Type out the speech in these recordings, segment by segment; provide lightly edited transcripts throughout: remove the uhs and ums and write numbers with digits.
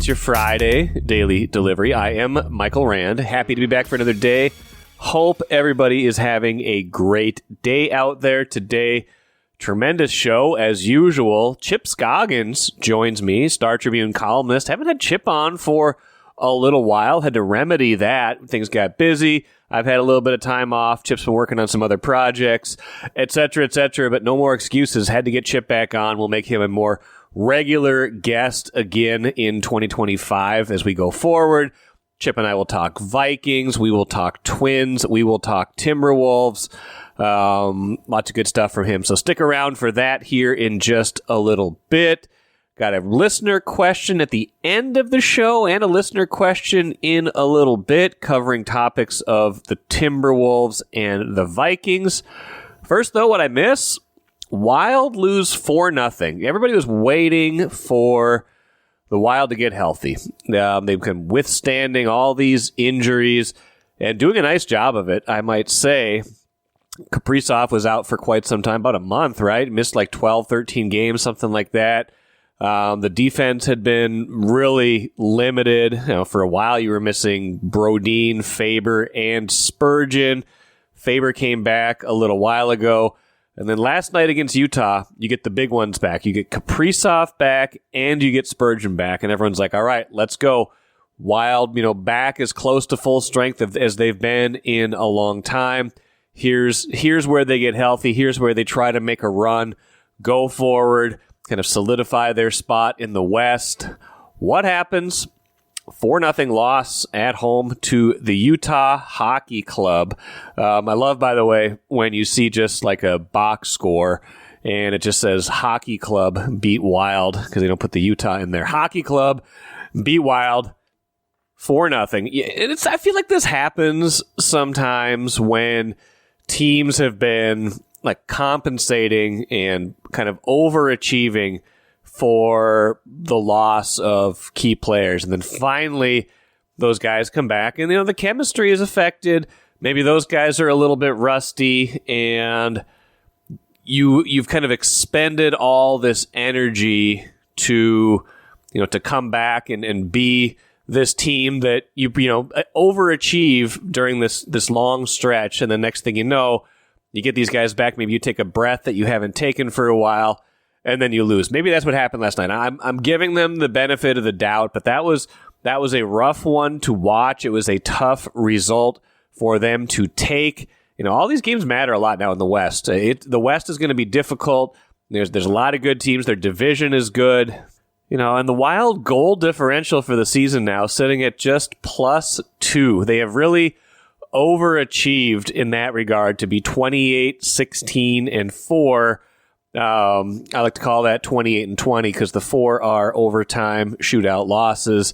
It's your Friday daily delivery. I am Michael Rand. Happy to be back for another day. Hope everybody is having a great day out there today. Tremendous show as usual. Chip Scoggins joins me, Star Tribune columnist. Haven't had Chip on for a little while. Had to remedy that. Things got busy. I've had a little bit of time off. Chip's been working on some other projects, etc., but no more excuses. Had to get Chip back on. We'll make him a more regular guest again in 2025 as we go forward. Chip and I will talk Vikings. We will talk Twins. We will talk Timberwolves. Lots of good stuff from him. So stick around for that here in just a little bit. Got a listener question at the end of the show and a listener question in a little bit covering topics of the Timberwolves and the Vikings. First, though, what I miss? Wild lose 4-0. Everybody was waiting for the Wild to get healthy. They've been withstanding all these injuries and doing a nice job of it, I might say. Kaprizov was out for quite some time, about a month, right? Missed like 12, 13 games, something like that. The defense had been really limited. For a while, you were missing Brodeen, Faber, and Spurgeon. Faber came back a little while ago. And then last night against Utah, you get the big ones back. You get Kaprizov back, and you get Spurgeon back. And everyone's like, all right, let's go. Wild, back as close to full strength as they've been in a long time. Here's where they get healthy. Here's where they try to make a run, go forward, kind of solidify their spot in the West. What happens? 4-0 loss at home to the Utah Hockey Club. I love, by the way, when you see just like a box score and it just says Hockey Club beat Wild because they don't put the Utah in there. Hockey Club beat Wild 4-0. I feel like this happens sometimes when teams have been like compensating and kind of overachieving for the loss of key players. And then finally, those guys come back and, the chemistry is affected. Maybe those guys are a little bit rusty and you've kind of expended all this energy to come back and be this team that you overachieve during this long stretch. And the next thing you know, you get these guys back. Maybe you take a breath that you haven't taken for a while, and then you lose. Maybe that's what happened last night. I'm giving them the benefit of the doubt, but that was a rough one to watch. It was a tough result for them to take. All these games matter a lot now in the West. The West is going to be difficult. There's a lot of good teams. Their division is good. And the Wild goal differential for the season now sitting at just +2. They have really overachieved in that regard to be 28, 16, and 4. I like to call that 28 and 20 because the 4 are overtime shootout losses.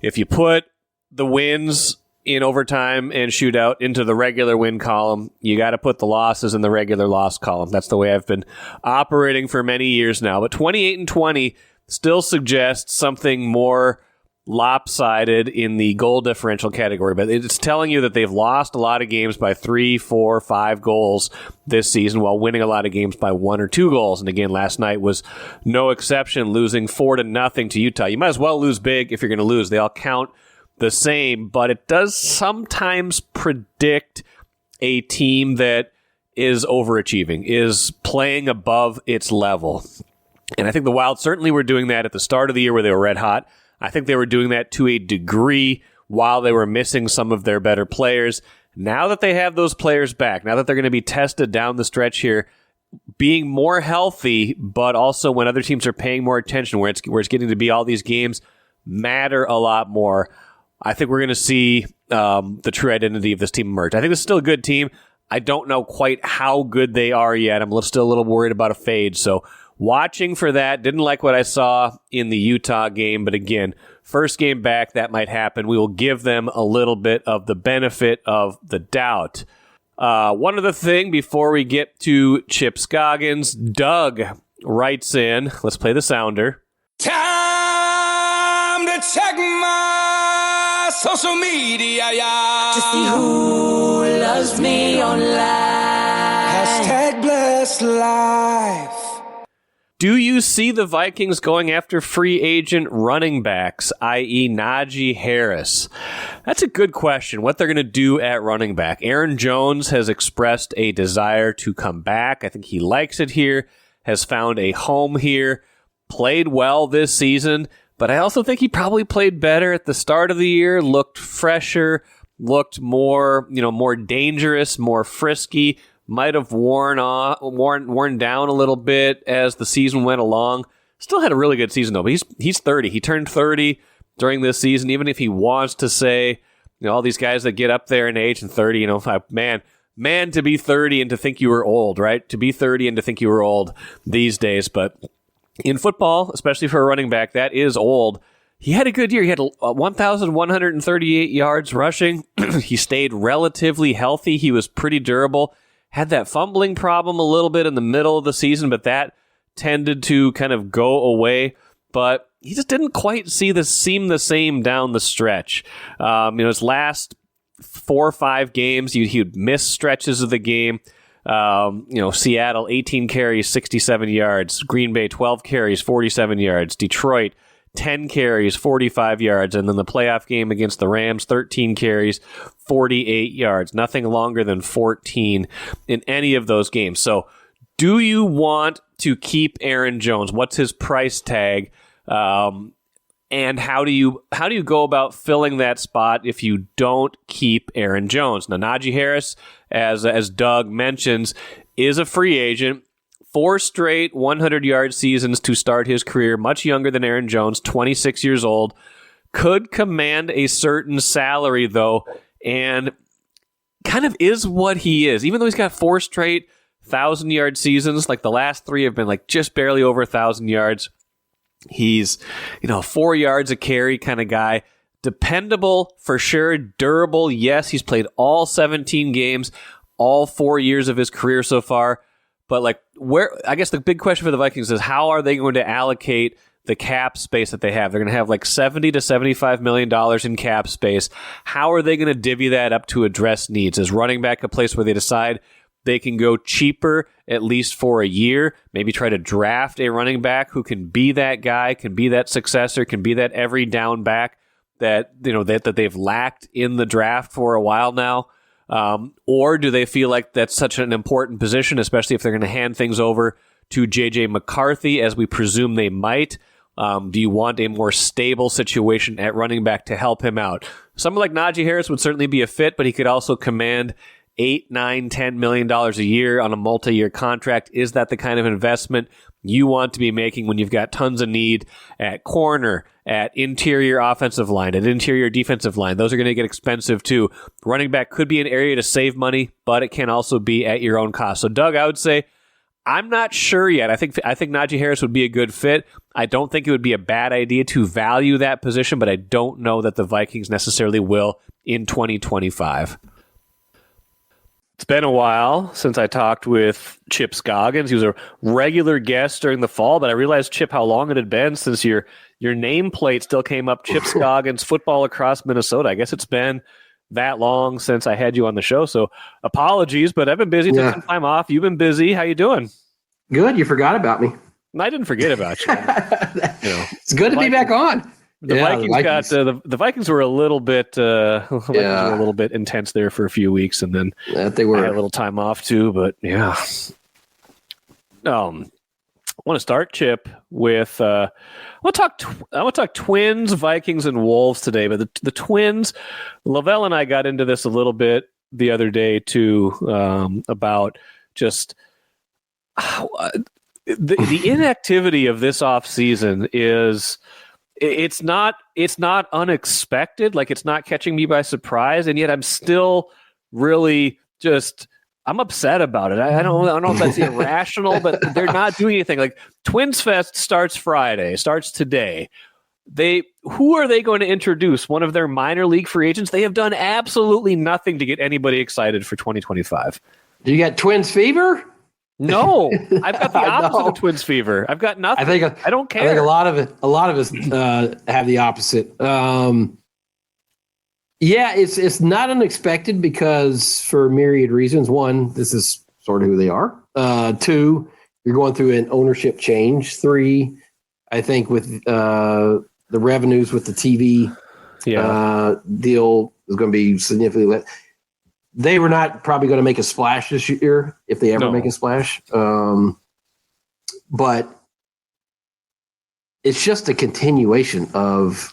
If you put the wins in overtime and shootout into the regular win column, you got to put the losses in the regular loss column. That's the way I've been operating for many years now. But 28 and 20 still suggests something more lopsided in the goal differential category, but it's telling you that they've lost a lot of games by 3, 4, 5 goals this season while winning a lot of games by 1 or 2 goals. And again, last night was no exception, losing 4-0 to Utah. You might as well lose big if you're going to lose. They all count the same, but it does sometimes predict a team that is overachieving, is playing above its level. And I think the Wild certainly were doing that at the start of the year where they were red hot. I think they were doing that to a degree while they were missing some of their better players. Now that they have those players back, now that they're going to be tested down the stretch here, being more healthy, but also when other teams are paying more attention, where it's getting to be all these games matter a lot more, I think we're going to see the true identity of this team emerge. I think this is still a good team. I don't know quite how good they are yet. I'm still a little worried about a fade, so watching for that. Didn't like what I saw in the Utah game, but again, first game back, that might happen. We will give them a little bit of the benefit of the doubt. One other thing before we get to Chip Scoggins, Doug writes in, let's play the sounder. Time to check my social media, yeah. To see who loves me online. Hashtag blessed life. Do you see the Vikings going after free agent running backs, i.e. Najee Harris? That's a good question, what they're going to do at running back. Aaron Jones has expressed a desire to come back. I think he likes it here, has found a home here, played well this season, but I also think he probably played better at the start of the year, looked fresher, looked more dangerous, more frisky, might have worn down a little bit as the season went along. Still had a really good season, though, but he's 30. He turned 30 during this season. Even if he wants to say, all these guys that get up there in age and 30, man, to be 30 and to think you were old, right? To be 30 and to think you were old these days. But in football, especially for a running back, that is old. He had a good year. He had 1,138 yards rushing. He stayed relatively healthy. He was pretty durable. Had that fumbling problem a little bit in the middle of the season, but that tended to kind of go away. But he just didn't quite seem the same down the stretch. His last 4 or 5 games, he would miss stretches of the game. Seattle, 18 carries, 67 yards. Green Bay, 12 carries, 47 yards. Detroit, 10 carries, 45 yards. And then the playoff game against the Rams, 13 carries, 48 yards. Nothing longer than 14 in any of those games. So do you want to keep Aaron Jones? What's his price tag? And how do you go about filling that spot if you don't keep Aaron Jones? Now, Najee Harris, as Doug mentions, is a free agent. 4 straight 100-yard seasons to start his career, much younger than Aaron Jones, 26 years old. Could command a certain salary, though, and kind of is what he is. Even though he's got 4 straight 1,000-yard seasons, like the last 3 have been like just barely over 1,000 yards. He's, 4 yards a carry kind of guy. Dependable for sure. Durable, yes. He's played all 17 games, all 4 years of his career so far. But I guess the big question for the Vikings is how are they going to allocate the cap space that they have? They're going to have $70 to $75 million in cap space. How are they going to divvy that up to address needs? Is running back a place where they decide they can go cheaper, at least for a year, maybe try to draft a running back who can be that guy, can be that successor, can be that every down back that they've lacked in the draft for a while now? Or do they feel like that's such an important position, especially if they're going to hand things over to J.J. McCarthy, as we presume they might? Do you want a more stable situation at running back to help him out? Someone like Najee Harris would certainly be a fit, but he could also command $8, $9, $10 million a year on a multi-year contract. Is that the kind of investment you want to be making when you've got tons of need at corner, at interior offensive line, at interior defensive line? Those are going to get expensive too. Running back could be an area to save money, but it can also be at your own cost. So, Doug, I would say I'm not sure yet. I think Najee Harris would be a good fit. I don't think it would be a bad idea to value that position, but I don't know that the Vikings necessarily will in 2025. It's been a while since I talked with Chip Scoggins. He was a regular guest during the fall, but I realized, Chip, how long it had been since your nameplate still came up, Chip Scoggins, Football Across Minnesota. I guess it's been that long since I had you on the show, so apologies, but I've been busy, took some time off. You've been busy. How you doing? Good. You forgot about me. I didn't forget about you. It's good to be back on. The Vikings were a little bit a little bit intense there for a few weeks, and then they were. I had a little time off too. But yeah, I want to start, Chip, with I want to talk Twins, Vikings, and Wolves today. But the Twins, Lavelle and I got into this a little bit the other day too, about just how, the inactivity of this offseason is. It's not unexpected. Like, it's not catching me by surprise, and yet I'm still really I'm upset about it. I don't know if that's irrational, but they're not doing anything. Like, Twins Fest starts today. Who are they going to introduce? One of their minor league free agents? They have done absolutely nothing to get anybody excited for 2025. Do you got Twins fever? No, I've got the opposite of Twins fever. I've got nothing. I don't care. I think a lot of us have the opposite. It's not unexpected because for myriad reasons. One, this is sort of who they are. Two, you're going through an ownership change. 3, I think with the revenues with the TV deal is going to be significantly less. They were not probably going to make a splash this year if they ever make a splash. But it's just a continuation of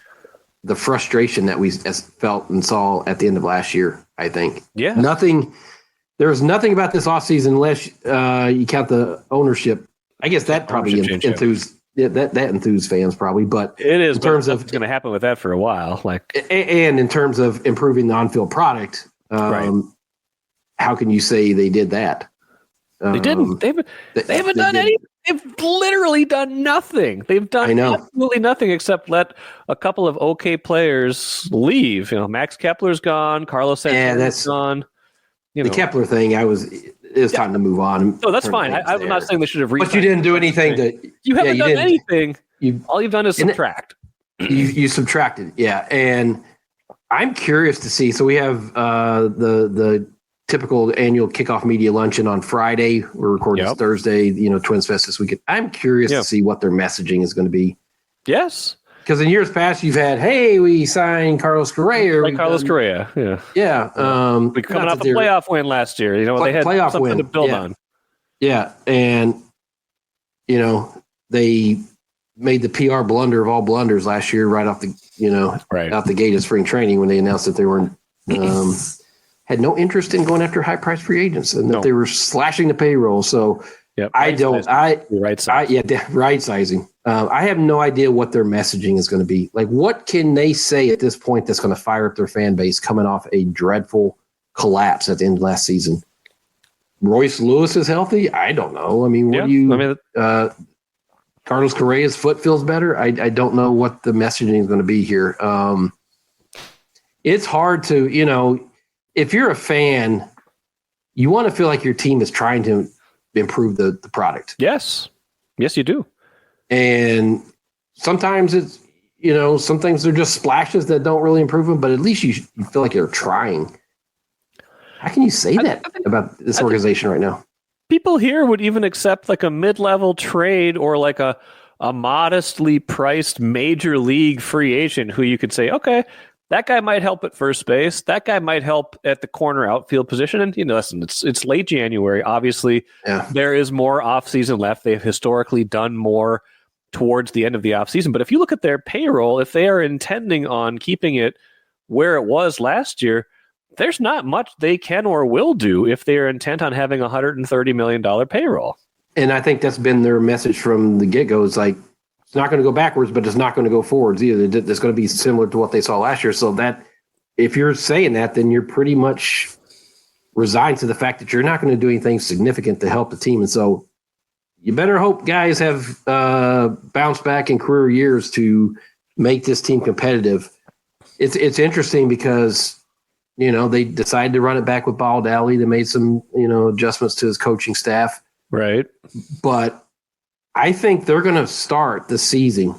the frustration that we felt and saw at the end of last year, I think. Yeah. There was nothing about this offseason unless you count the ownership. I guess that probably enthused fans probably, but it is in terms of it's going to happen with that for a while. And in terms of improving the on-field product, how can you say they did that? They didn't. They haven't done anything. They've literally done nothing. They've done absolutely nothing except let a couple of okay players leave. Max Kepler's gone. Carlos Santana's gone. The Kepler thing, it's time to move on. No, that's fine. I'm not saying they should have But you didn't do anything you haven't done anything. All you've done is subtract. You subtracted, yeah. And I'm curious to see. So we have the typical annual kickoff media luncheon on Friday. We're recording this Thursday, Twins Fest this weekend. I'm curious to see what their messaging is going to be. Yes. Because in years past, you've had, hey, we signed Carlos Correa. Correa, yeah. Yeah. We're coming off a playoff win last year. They had playoff something win to build on. Yeah. And, they made the PR blunder of all blunders last year right off the, out the gate of spring training when they announced that they weren't had no interest in going after high-priced free agents and that they were slashing the payroll. So right sizing. I have no idea what their messaging is going to be. Like, what can they say at this point that's going to fire up their fan base coming off a dreadful collapse at the end of last season? Royce Lewis is healthy? I don't know. I mean, Carlos Correa's foot feels better. I don't know what the messaging is going to be here. It's hard to, if you're a fan, you want to feel like your team is trying to improve the product. Yes. Yes, you do. And sometimes it's, sometimes they're just splashes that don't really improve them, but at least you feel like you're trying. How can you say that about this organization right now? People here would even accept like a mid-level trade or like a modestly priced major league free agent who you could say, okay, that guy might help at first base. That guy might help at the corner outfield position. And, listen, it's late January. Obviously, there is more offseason left. They've historically done more towards the end of the offseason. But if you look at their payroll, if they are intending on keeping it where it was last year, there's not much they can or will do if they are intent on having a $130 million payroll. And I think that's been their message from the get-go. It's like, it's not going to go backwards, but it's not going to go forwards either. It's going to be similar to what they saw last year. So that if you're saying that, then you're pretty much resigned to the fact that you're not going to do anything significant to help the team. And so you better hope guys have bounced back in career years to make this team competitive. It's interesting because, they decided to run it back with Baldelli. They made some, adjustments to his coaching staff. Right. But I think they're going to start the season.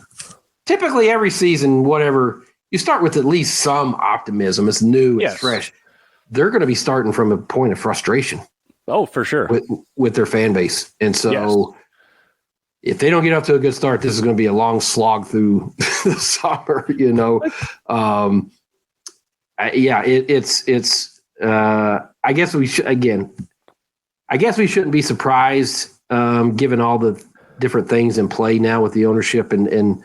Typically, every season, whatever, you start with at least some optimism. It's new, it's fresh. They're going to be starting from a point of frustration. Oh, for sure. With their fan base. And so if they don't get up to a good start, this is going to be a long slog through the summer, I guess we shouldn't be surprised given all the different things in play now with the ownership and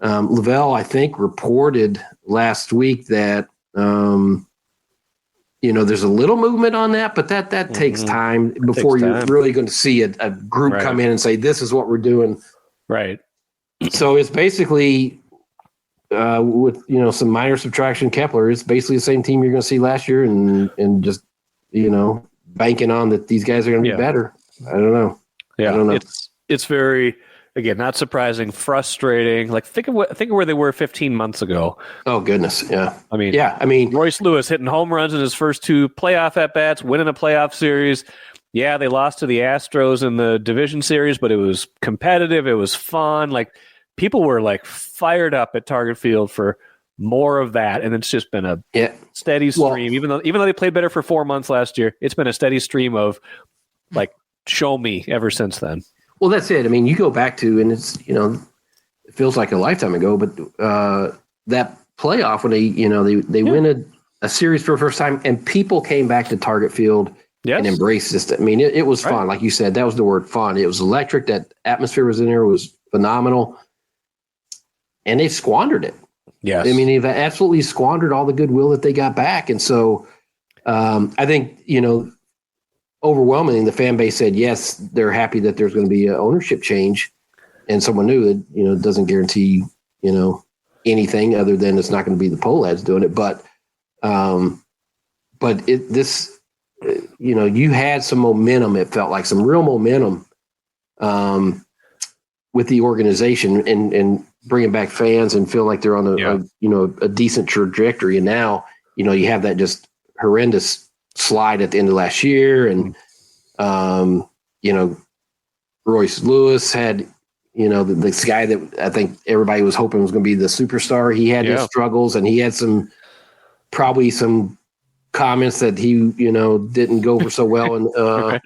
Lavelle, I think, reported last week that there's a little movement on that, but that takes time before you're really going to see a group come in and say, this is what we're doing. Right. So it's basically with some minor subtraction Kepler, it's basically the same team you're going to see last year and just banking on that these guys are going to be better. I don't know. Yeah, I don't know. It's very, again, not surprising, frustrating. Like think of where they were 15 months ago. Oh goodness, yeah. I mean, Royce Lewis hitting home runs in his first 2 playoff at bats, winning a playoff series. Yeah, they lost to the Astros in the division series, but it was competitive. It was fun. Like people were like fired up at Target Field for more of that, and it's just been a steady stream. Even though they played better for 4 months last year, it's been a steady stream of like show me ever since then. Well, that's it. I mean, you go back to, and it's, it feels like a lifetime ago, but that playoff when they win a series for the first time, and people came back to Target Field and embraced this. I mean, it was fun. Like you said, that was the word, fun. It was electric. That atmosphere was in there. It was phenomenal. And they squandered it. Yes. I mean, they've absolutely squandered all the goodwill that they got back. And so I think, overwhelmingly, the fan base said, yes, they're happy that there's going to be an ownership change. And someone knew that, it doesn't guarantee, anything other than it's not going to be the poll ads doing it. But you had some momentum. It felt like some real momentum with the organization and bringing back fans and feel like they're on a decent trajectory. And now, you have that just horrendous slide at the end of last year. And, Royce Lewis had, this guy that I think everybody was hoping was going to be the superstar. He had his struggles, and he had probably some comments that he, didn't go over so well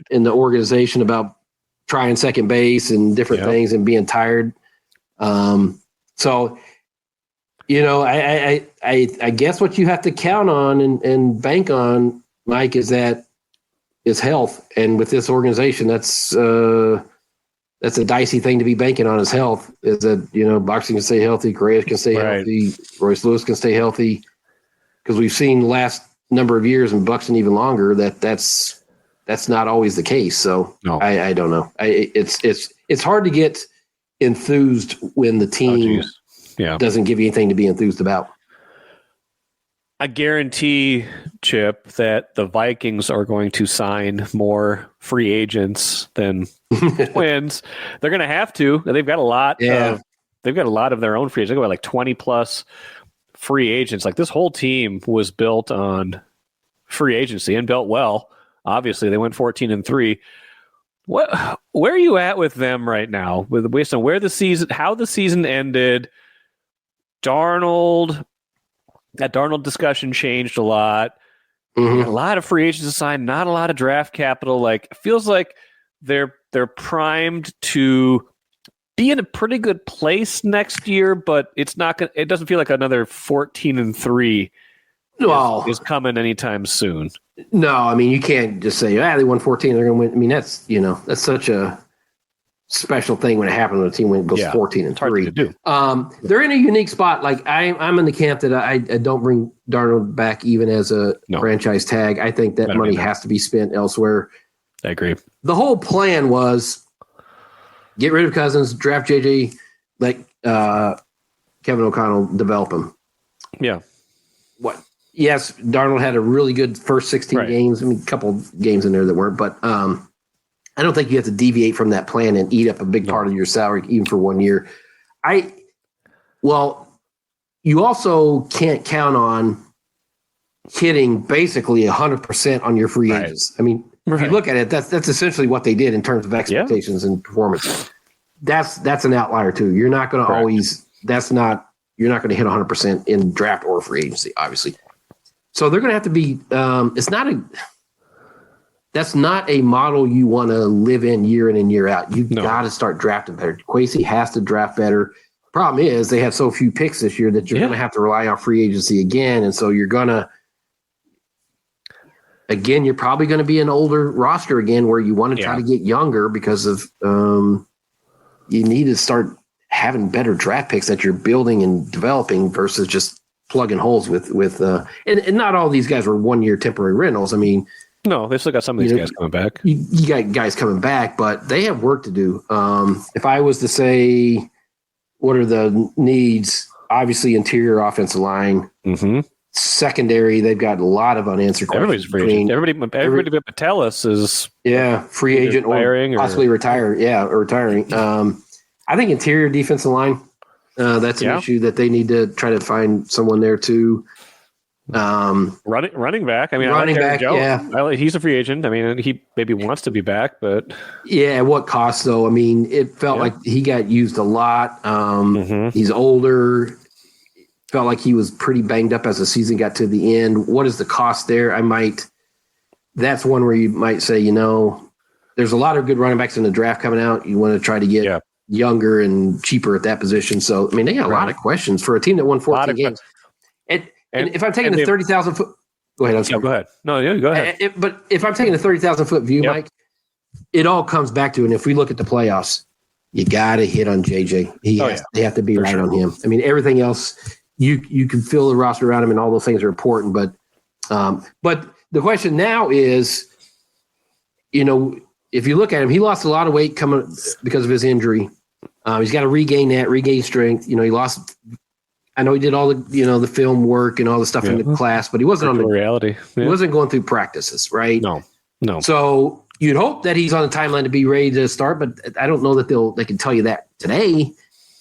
in the organization about trying second base and different things and being tired. So, I guess what you have to count on and bank on, Mike, is health. And with this organization, that's a dicey thing to be banking on, is health. Is that, Boxing can stay healthy, Correa can stay healthy, Royce Lewis can stay healthy. Because we've seen the last number of years, and Buxton even longer, that's not always the case. So no. I don't know. It's hard to get enthused when the team doesn't give you anything to be enthused about. I guarantee, Chip, that the Vikings are going to sign more free agents than Twins. They're going to have to. They've got a lot. They've got a lot of their own free agents. They've got like 20 plus free agents. Like, this whole team was built on free agency and built well. Obviously, they went 14-3. Where are you at with them right now? Based on how the season ended, that Darnold discussion changed a lot. Mm-hmm. A lot of free agents assigned, not a lot of draft capital. Like, it feels like they're primed to be in a pretty good place next year, but it doesn't feel like another 14-3 is coming anytime soon. No, I mean, you can't just say, they won 14, they're going to win. I mean, that's such a special thing when it happens when a team goes 14-3. Hard to do. They're in a unique spot. Like, I'm in the camp that I don't bring Darnold back even as a franchise tag. I think that money has to be spent elsewhere. I agree. The whole plan was get rid of Cousins, draft JJ, let Kevin O'Connell develop him. Yeah. What? Yes, Darnold had a really good first 16 games. I mean, a couple games in there that weren't, but I don't think you have to deviate from that plan and eat up a big part of your salary, even for 1 year. You also can't count on hitting basically 100% on your free agents. I mean, if you look at it, that's essentially what they did in terms of expectations and performance. That's an outlier too. You're not going to you're not going to hit 100% in draft or free agency, obviously. So they're going to have to be. That's not a model you want to live in and year out. You've got to start drafting better. Kwesi has to draft better. Problem is they have so few picks this year that you're going to have to rely on free agency again. And so you're probably going to be an older roster again where you want to try to get younger because of you need to start having better draft picks that you're building and developing versus just plugging holes with and not all these guys were 1 year temporary rentals. I mean, no, they still got some of these guys coming back. You got guys coming back, but they have work to do. If I was to say, what are the needs? Obviously, interior offensive line. Mm-hmm. Secondary, they've got a lot of unanswered questions. Everybody's free agent. Everybody but Metellus is free agent or possibly retiring. I think interior defensive line, that's an issue that they need to try to find someone there too. Running back. I mean, running back. He's a free agent. I mean, he maybe wants to be back, but at what cost though? I mean, it felt like he got used a lot. He's older. Felt like he was pretty banged up as the season got to the end. What is the cost there? That's one where you might say, there's a lot of good running backs in the draft coming out. You want to try to get younger and cheaper at that position. So, I mean, they got a lot of questions for a team that won 14 games. And if I'm taking the 30,000 foot, go ahead. I'm sorry. Go ahead. No, go ahead. But if I'm taking the 30,000 foot view, Mike, it all comes back to, and if we look at the playoffs, you got to hit on JJ. They have to be right on him. I mean, everything else, you can fill the roster around him, and all those things are important. But the question now is, if you look at him, he lost a lot of weight coming because of his injury. He's got to regain strength. He lost. I know he did all the the film work and all the stuff in the class, but he wasn't on the reality. He wasn't going through practices, right? No. So you'd hope that he's on the timeline to be ready to start, but I don't know that they can tell you that today.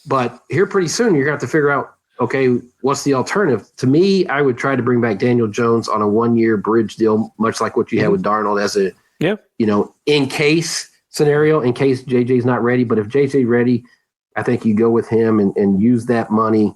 But here pretty soon, you're going to have to figure out, okay, what's the alternative? To me, I would try to bring back Daniel Jones on a 1-year bridge deal, much like what you had with Darnold as a in case scenario, in case JJ's not ready. But if JJ's ready, I think you go with him and use that money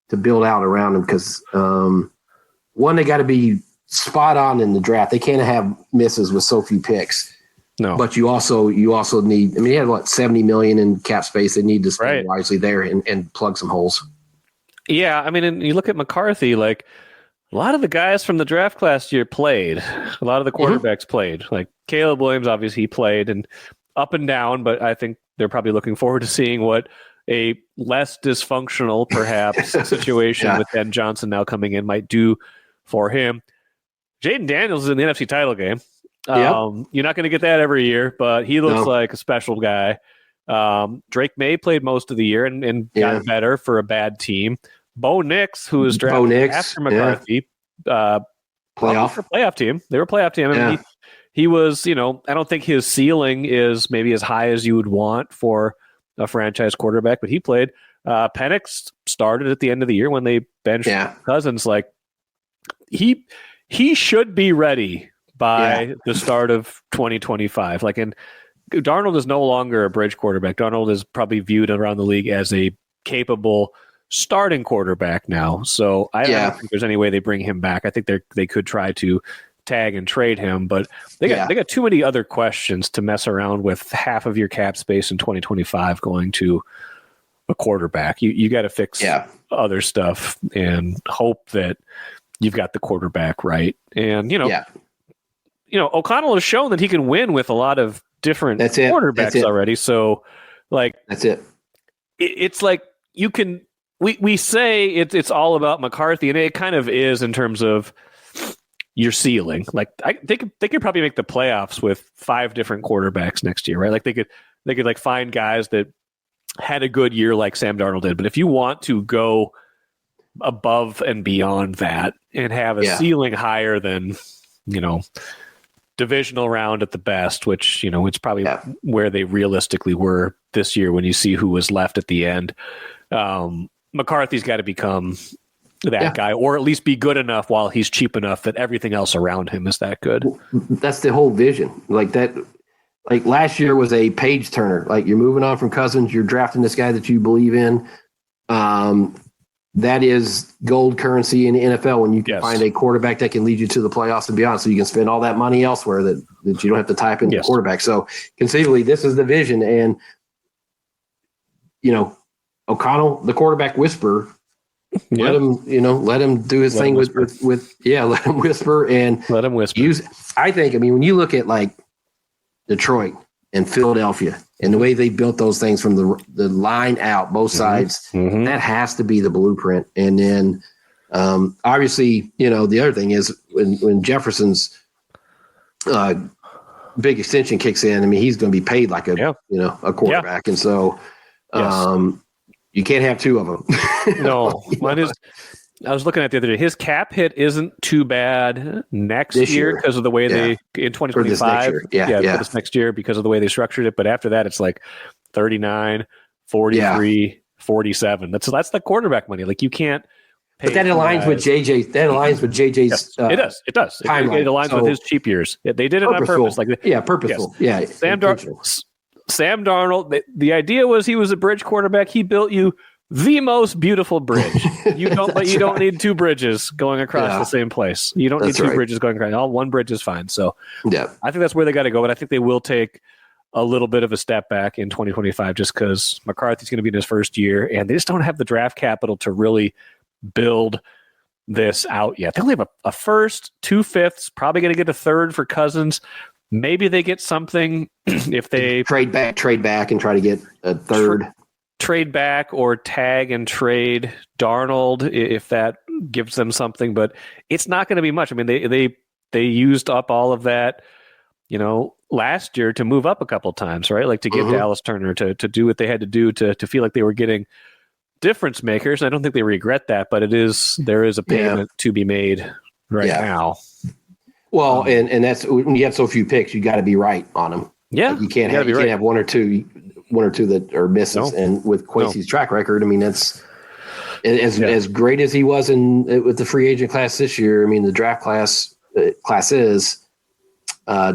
to build out around him because, one, they got to be spot on in the draft. They can't have misses with so few picks. No. But you also need – I mean, they had, $70 million in cap space. They need to spend wisely there and plug some holes. Yeah, I mean, and you look at McCarthy, a lot of the guys from the draft class year played. A lot of the quarterbacks played. Like Caleb Williams, obviously, he played and up and down, but I think they're probably looking forward to seeing what a less dysfunctional, perhaps, situation with Ben Johnson now coming in might do for him. Jaden Daniels is in the NFC title game. You're not going to get that every year, but he looks like a special guy. Drake May played most of the year and got better for a bad team. Bo Nix, who was drafted after McCarthy, playoff team. They were a playoff team. I mean, he was, I don't think his ceiling is maybe as high as you would want for a franchise quarterback, but he played. Penix started at the end of the year when they benched Cousins. He should be ready by the start of 2025. And Darnold is no longer a bridge quarterback. Darnold is probably viewed around the league as a capable starting quarterback now. So I don't think there's any way they bring him back. I think they could try to tag and trade him, but they got too many other questions to mess around with half of your cap space in 2025 going to a quarterback. You got to fix other stuff and hope that you've got the quarterback right. And O'Connell has shown that he can win with a lot of different quarterbacks already. So that's it. It's like you can. We say it's all about McCarthy, and it kind of is in terms of your ceiling. They could probably make the playoffs with 5 different quarterbacks next year, right? They could find guys that had a good year like Sam Darnold did. But if you want to go above and beyond that and have a ceiling higher than divisional round at the best, which it's probably where they realistically were this year when you see who was left at the end. McCarthy's got to become that guy, or at least be good enough while he's cheap enough that everything else around him is that good. That's the whole vision. Last year was a page turner. You're moving on from Cousins, you're drafting this guy that you believe in. That is gold currency in the NFL when you can find a quarterback that can lead you to the playoffs and beyond. So you can spend all that money elsewhere that you don't have to type in the quarterback. So conceivably, this is the vision. And, O'Connell, the quarterback whisperer, let him do his thing with let him whisper and let him whisper. When you look at Detroit and Philadelphia and the way they built those things from the line out, both sides, that has to be the blueprint. And then obviously, the other thing is when Jefferson's big extension kicks in, he's going to be paid like a quarterback. And so you can't have 2 of them. No, I was looking at the other day. His cap hit isn't too bad next year because of the way they in 2025. This next year because of the way they structured it. But after that, it's 39, 43, 47. That's the quarterback money. You can't. But that aligns with JJ. That aligns with JJ's. It does. It aligns with his cheap years. They did it on purpose. Purposeful. Yes. Sam Darnold, the idea was he was a bridge quarterback. He built you the most beautiful bridge. You don't need two bridges going across the same place. You don't need two bridges going across. All one bridge is fine. So I think that's where they got to go. But I think they will take a little bit of a step back in 2025 just because McCarthy's going to be in his first year, and they just don't have the draft capital to really build this out yet. They only have a first, 2 fifths, probably going to get a third for Cousins. Maybe they get something if they trade back and try to get a third. Trade back or tag and trade Darnold if that gives them something, but it's not going to be much. I mean, they used up all of that, last year to move up a couple times, right? Like to get Dallas Turner to do what they had to do to feel like they were getting difference makers. I don't think they regret that, but there is a payment to be made now. Well, and that's when you have so few picks, you got to be right on them. Yeah, like you can't have one or two that are misses. No. And with Quincy's track record, I mean, that's as great as he was with the free agent class this year. I mean, the draft class is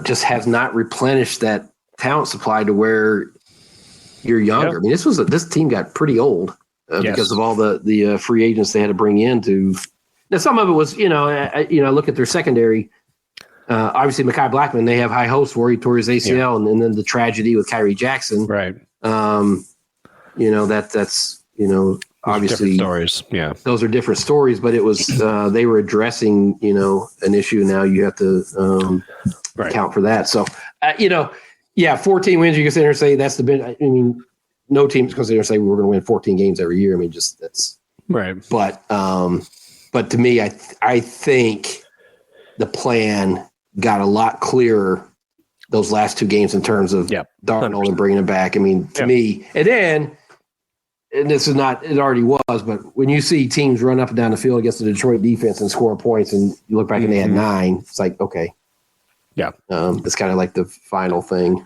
just has not replenished that talent supply to where you're younger. I mean, this team got pretty old because of all the free agents they had to bring in to. Now, some of it was, I look at their secondary. Obviously, Mekhi Blackman, they have high hopes for. He tore his ACL, and then the tragedy with Kyrie Jackson. Right. That's obviously different stories. Yeah, those are different stories. But it was they were addressing an issue. Now you have to account for that. So 14 wins. You can sit there and say that's the bit. I mean, no team's going to sit there and say we're going to win 14 games every year. I mean, just that's right. But to me, I think the plan got a lot clearer those last two games in terms of Darnold and bringing him back. I mean, to me, and this is not, it already was, but when you see teams run up and down the field against the Detroit defense and score points and you look back and they had 9, it's like, okay. Yeah. It's kind of like the final thing.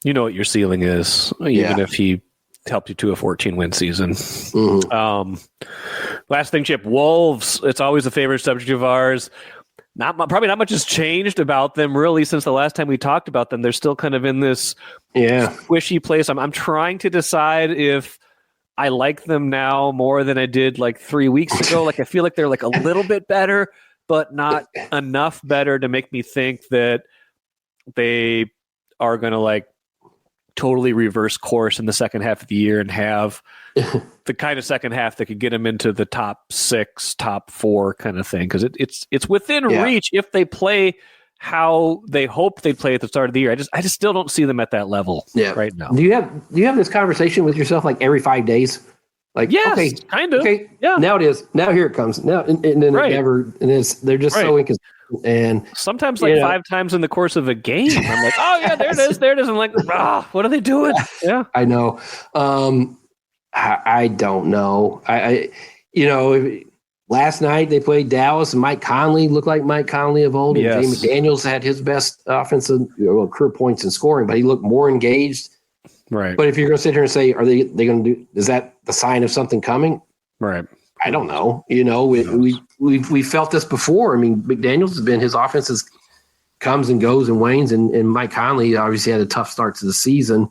You know what your ceiling is, even if he helped you to a 14-win season. Last thing, Chip, Wolves. It's always a favorite subject of ours. Probably not much has changed about them really since the last time we talked about them. They're still kind of in this squishy place. I'm trying to decide if I like them now more than I did like 3 weeks ago. Like I feel like they're like a little bit better, but not enough better to make me think that they are going to like totally reverse course in the second half of the year and have the kind of second half that could get them into the top 6, top 4 kind of thing. Because it's within reach if they play how they hope they play at the start of the year. I just still don't see them at that level right now. Do you have this conversation with yourself like every 5 days? Like, yes, kind of. Okay, now it is. Now here it comes. Now and then it never. And they're just so inconsistent. And sometimes like 5 times in the course of a game, I'm like, oh yeah, there it is. I'm like, what are they doing? Yeah, I know. I don't know. Last night they played Dallas and Mike Conley looked like Mike Conley of old. And Jaden McDaniels had his best offensive career points in scoring, but he looked more engaged. Right. But if you're going to sit here and say, are they going to do? Is that the sign of something coming? Right. I don't know. We felt this before. I mean, McDaniels has been, his offense comes and goes and wanes, and Mike Conley obviously had a tough start to the season.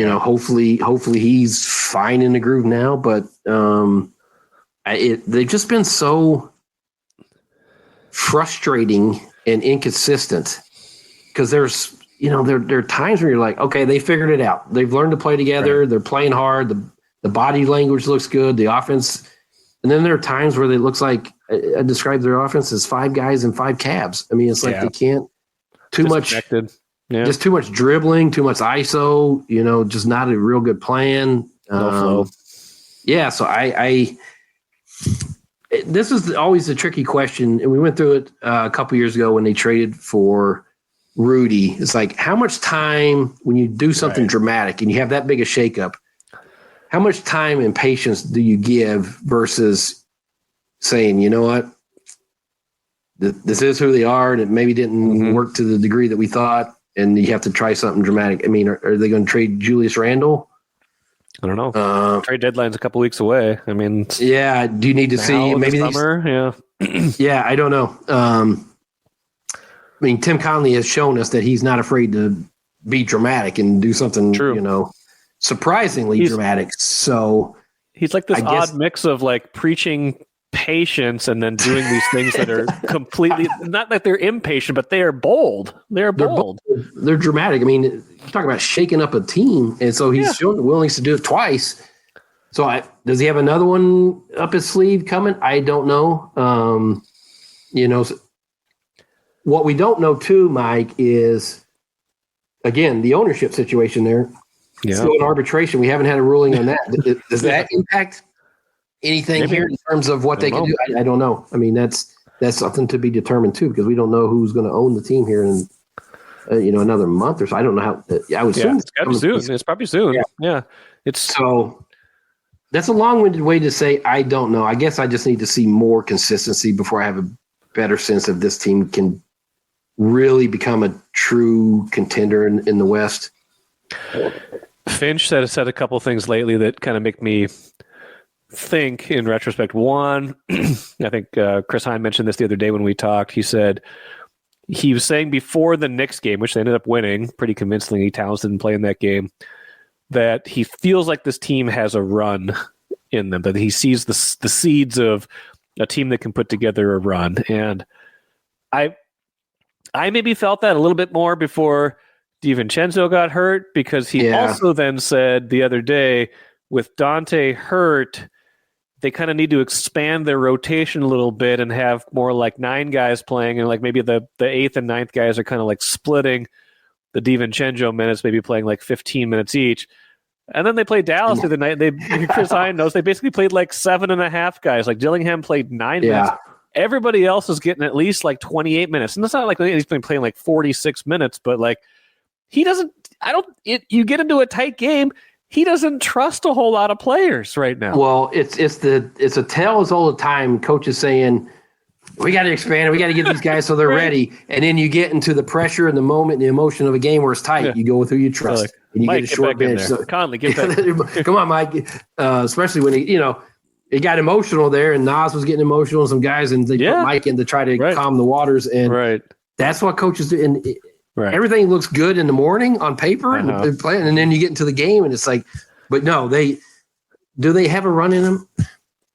Hopefully he's fine in the groove now, but they've just been so frustrating and inconsistent because there are times where you're like, okay, they figured it out. They've learned to play together. Right. They're playing hard. The body language looks good. The offense. And then there are times where it looks like I describe their offense as 5 guys and 5 cabs. I mean, it's like they can't just too much dribbling, too much ISO, just not a real good plan. No flow. Yeah. So this is always a tricky question. And we went through it a couple years ago when they traded for Rudy. It's like, how much time when you do something dramatic and you have that big a shakeup, how much time and patience do you give versus saying, you know what, this is who they are, and it maybe didn't work to the degree that we thought, and you have to try something dramatic. I mean, are they going to trade Julius Randle? I don't know. Trade deadline's a couple weeks away. I mean, do you need to see maybe summer? Yeah, I don't know. I mean, Tim Conley has shown us that he's not afraid to be dramatic and do something, surprisingly dramatic. So he's like this odd mix of like preaching patience and then doing these things that are completely not that they're impatient, but they are bold. They're bold. They're dramatic. I mean, you talk about shaking up a team, and so he's shown the willingness to do it twice. So does he have another one up his sleeve coming? I don't know. What we don't know too, Mike, is again the ownership situation there. Yeah. Still in arbitration. We haven't had a ruling on that. Does that impact anything here in terms of what they can do? I don't know. I mean, that's something to be determined too, because we don't know who's going to own the team here in another month or so. I don't know how. I would assume it's gotta be soon. It's probably soon. Yeah. It's so. That's a long-winded way to say I don't know. I guess I just need to see more consistency before I have a better sense of this team can really become a true contender in the West. Finch said a couple things lately that kind of make me think in retrospect. One, I think Chris Hine mentioned this the other day when we talked. He said he was saying before the Knicks game, which they ended up winning pretty convincingly, Towns didn't play in that game, that he feels like this team has a run in them, that he sees the seeds of a team that can put together a run. And I maybe felt that a little bit more before DiVincenzo got hurt, because he also then said the other day with Dante hurt, they kind of need to expand their rotation a little bit and have more like 9 guys playing, and like maybe the 8th and 9th guys are kind of like splitting the DiVincenzo minutes, maybe playing like 15 minutes each. And then they played Dallas the other night. Chris Hine knows they basically played like 7.5 guys. Like Dillingham played 9 minutes. Everybody else is getting at least like 28 minutes. And it's not like he's been playing like 46 minutes, but like he doesn't, you get into a tight game, he doesn't trust a whole lot of players right now. Well, it's a tale as old a time. Coach is saying, we got to expand. We got to get these guys so they're ready. And then you get into the pressure and the moment, and the emotion of a game where it's tight. Yeah. You go with who you trust, and you Mike, get a short bench. So, Conley, get back. Come on, Mike. Especially when it got emotional there, and Nas was getting emotional, and some guys, and they put Mike in to try to calm the waters. And that's what coaches do. And everything looks good in the morning on paper, and playing, and then you get into the game, and it's like, but no, do they have a run in them?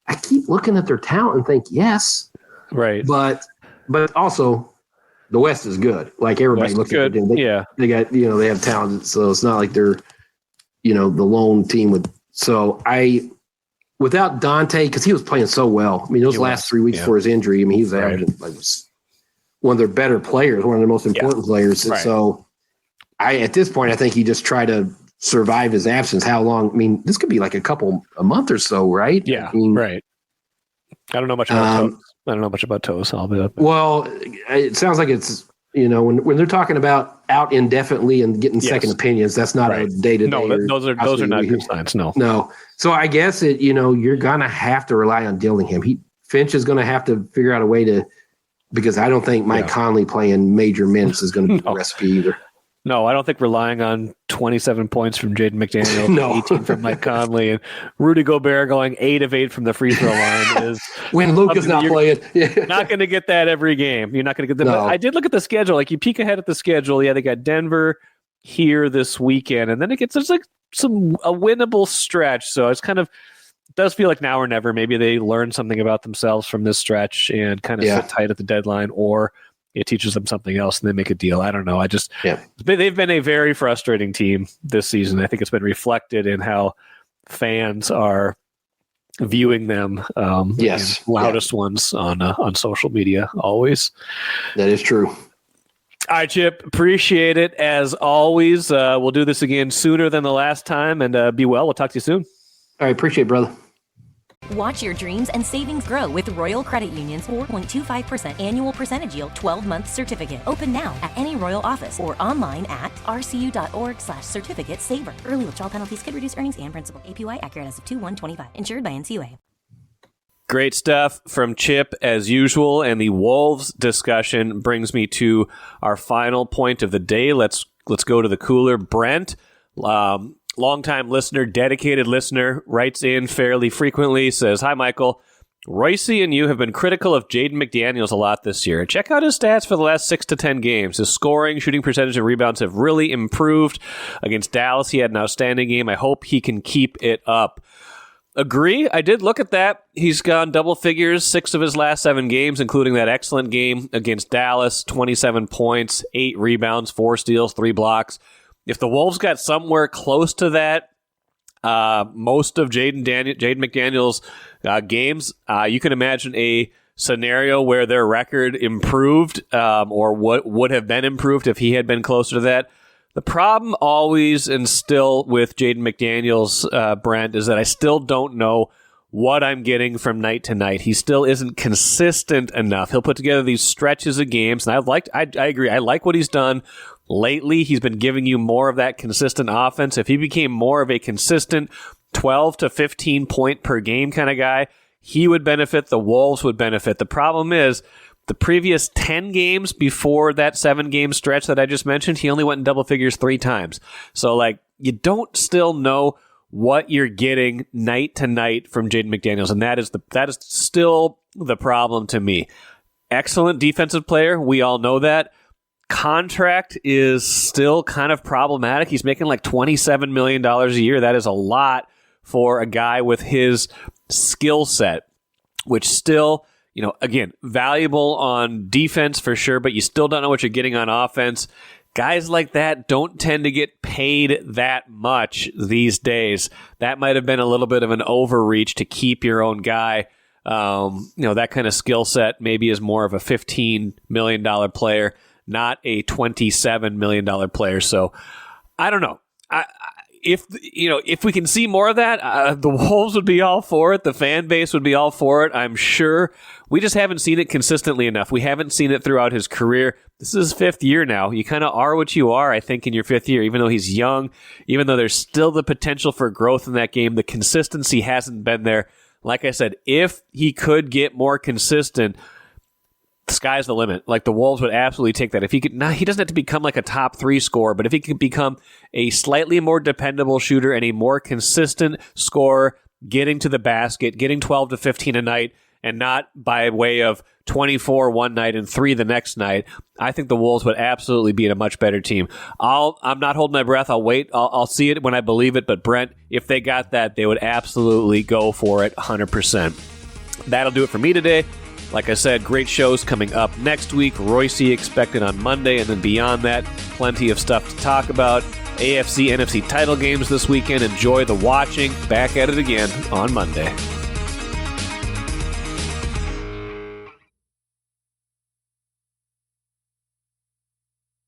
I keep looking at their talent and think yes. Right. But also the West is good. Like everybody looks at them. They got, they have talent. So it's not like they're, the lone team without Dante, because he was playing so well. I mean, those last 3 weeks before his injury, I mean, he was averaging like one of their better players, one of the most important players. And so at this point, I think he just tried to survive his absence. How long? I mean, this could be like a month or so, right? Yeah. Right. I don't know much about Toes. I don't know much about Toes. Well, it sounds like it's, when they're talking about out indefinitely and getting second opinions, that's not a day-to-day. No, those are not good signs. No. So I guess you're going to have to rely on Dillingham. Finch is going to have to figure out a way to, because I don't think Mike Conley playing major minutes is going to be the recipe either. No, I don't think relying on 27 points from Jaden McDaniels, 18 from Mike Conley, and Rudy Gobert going 8 of 8 from the free throw line is when Luke is not playing. Not going to get that every game. You're not going to get that. No. I did look at the schedule. Like you peek ahead at the schedule. Yeah, they got Denver here this weekend, and then there's like a winnable stretch. So it's kind of does feel like now or never. Maybe they learn something about themselves from this stretch and kind of sit tight at the deadline, or it teaches them something else and they make a deal. I don't know. They've been a very frustrating team this season. I think it's been reflected in how fans are viewing them. Loudest ones on social media always. That is true. All right, Chip, appreciate it as always. We'll do this again sooner than the last time, and be well. We'll talk to you soon. All right, appreciate it, brother. Watch your dreams and savings grow with Royal Credit Union's 4.25% annual percentage yield 12-month certificate. Open now at any Royal office or online at rcu.org/certificate saver. Early withdrawal penalties could reduce earnings and principal. APY accurate as of 2/1/25. Insured by NCUA. Great stuff from Chip as usual, and the Wolves discussion brings me to our final point of the day. Let's go to the cooler. Brent, longtime listener, dedicated listener, writes in fairly frequently, says, "Hi, Michael. Royce and you have been critical of Jaden McDaniels a lot this year. Check out his stats for the last 6 to 10 games. His scoring, shooting percentage, and rebounds have really improved. Against Dallas, he had an outstanding game. I hope he can keep it up. Agree. I did look at that. He's gone double figures 6 of his last 7 games, including that excellent game against Dallas, 27 points, 8 rebounds, 4 steals, 3 blocks. If the Wolves got somewhere close to that, most of Jaden McDaniels' games, you can imagine a scenario where their record improved or what would have been improved if he had been closer to that. The problem always and still with Jaden McDaniels, Brent, is that I still don't know what I'm getting from night to night. He still isn't consistent enough. He'll put together these stretches of games, and I agree. I like what he's done lately. He's been giving you more of that consistent offense. If he became more of a consistent 12 to 15 point per game kind of guy, he would benefit. The Wolves would benefit. The problem is, the previous 10 games before that 7-game stretch that I just mentioned, he only went in double figures 3 times. So, you don't still know what you're getting night to night from Jaden McDaniels, and that is still the problem to me. Excellent defensive player. We all know that. Contract is still kind of problematic. He's making like $27 million a year. That is a lot for a guy with his skill set, which still, again, valuable on defense for sure, but you still don't know what you're getting on offense. Guys like that don't tend to get paid that much these days. That might have been a little bit of an overreach to keep your own guy. That kind of skill set maybe is more of a $15 million player, not a $27 million player. So I don't know. If we can see more of that, the Wolves would be all for it. The fan base would be all for it, I'm sure. We just haven't seen it consistently enough. We haven't seen it throughout his career. This is his 5th year now. You kind of are what you are, I think, in your 5th year, even though he's young, even though there's still the potential for growth in that game. The consistency hasn't been there. Like I said, if he could get more consistent, the sky's the limit. The Wolves would absolutely take that. If he could, he doesn't have to become like a top 3 scorer, but if he could become a slightly more dependable shooter and a more consistent scorer, getting to the basket, getting 12 to 15 a night, and not by way of 24 one night and 3 the next night, I think the Wolves would absolutely be a much better team. I'm not holding my breath. I'll wait. I'll see it when I believe it. But Brent, if they got that, they would absolutely go for it 100%. That'll do it for me today. Like I said, great shows coming up next week. Royce expected on Monday, and then beyond that, plenty of stuff to talk about. AFC, NFC title games this weekend. Enjoy the watching. Back at it again on Monday.